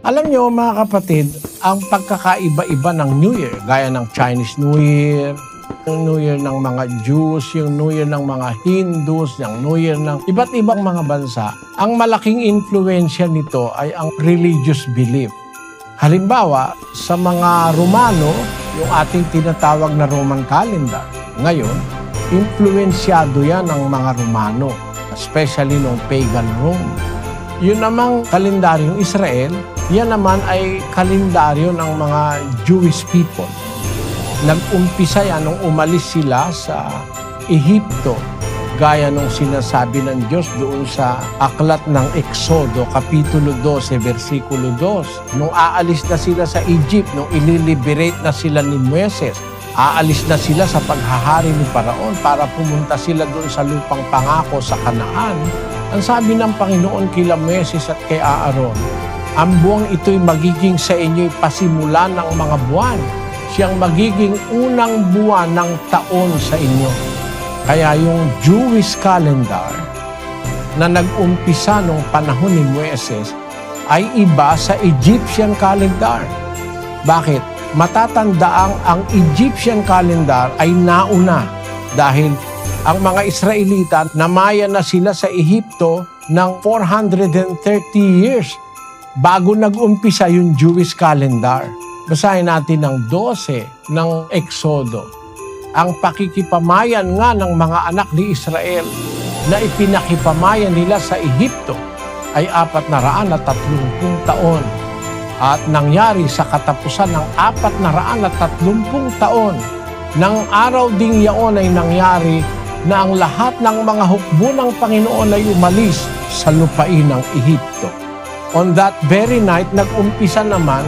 Alam nyo mga kapatid, ang pagkakaiba-iba ng New Year, gaya ng Chinese New Year, yung New Year ng mga Jews, yung New Year ng mga Hindus, yung New Year ng iba't ibang mga bansa, ang malaking influensya nito ay ang religious belief. Halimbawa, sa mga Romano, yung ating tinatawag na Roman calendar, ngayon, influensyado yan ng mga Romano, especially ng pagan Rome. Yun namang kalendaryong Israel, yan naman ay kalendaryo ng mga Jewish people. Nag-umpisa yan nung umalis sila sa Ehipto, gaya nung sinasabi ng Diyos doon sa aklat ng Exodo, Kapitulo 12, versikulo 2. Nung aalis na sila sa Egypt, nung ililiberate na sila ni Moises, aalis na sila sa paghahari ni Paraon para pumunta sila doon sa lupang pangako sa Kanaan. Ang sabi ng Panginoon kila Moises at kay Aaron, ang buwang ito'y magiging sa inyo'y pasimula ng mga buwan. Siyang magiging unang buwan ng taon sa inyo. Kaya yung Jewish calendar na nag-umpisa nung panahon ni Moises ay iba sa Egyptian calendar. Bakit? Matatandaang ang Egyptian calendar ay nauna dahil ang mga Israelita namaya na sila sa Ehipto ng 430 years bago nag-umpisa yung Jewish calendar. Basahin natin ang 12 ng Exodo. Ang pakikipamayan nga ng mga anak ni Israel na ipinakipamayan nila sa Ehipto ay 430 taon. At nangyari sa katapusan ng 430 taon, nang araw ding yaon ay nangyari na ang lahat ng mga hukbo ng Panginoon ay umalis sa lupain ng Ehipto. On that very night, nag-umpisa naman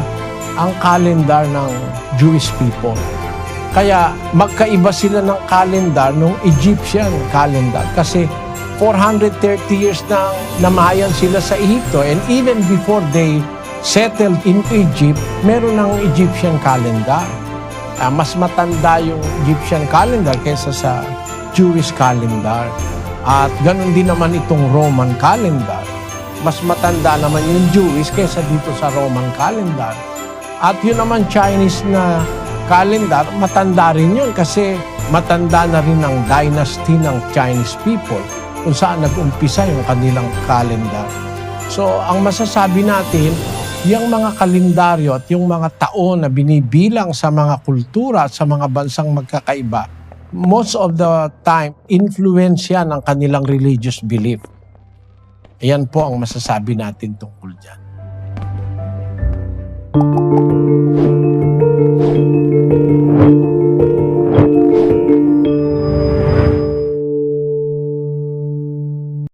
ang calendar ng Jewish people. Kaya magkaiba sila ng calendar ng Egyptian calendar kasi 430 years na namayan sila sa Ehipto, and even before they settled in Egypt, meron ng Egyptian calendar. Mas matanda yung Egyptian calendar kaysa sa Jewish calendar. At ganun din naman itong Roman calendar. Mas matanda naman yung Jewish kaysa dito sa Roman calendar. At yun naman Chinese na calendar, matanda rin yun kasi matanda na rin ang dynasty ng Chinese people kung saan nag-umpisa yung kanilang calendar. So, ang masasabi natin, yung mga kalendaryo at yung mga taon na binibilang sa mga kultura at sa mga bansang magkakaiba, most of the time, influensya ng kanilang religious belief. Ayan po ang masasabi natin tungkol dyan.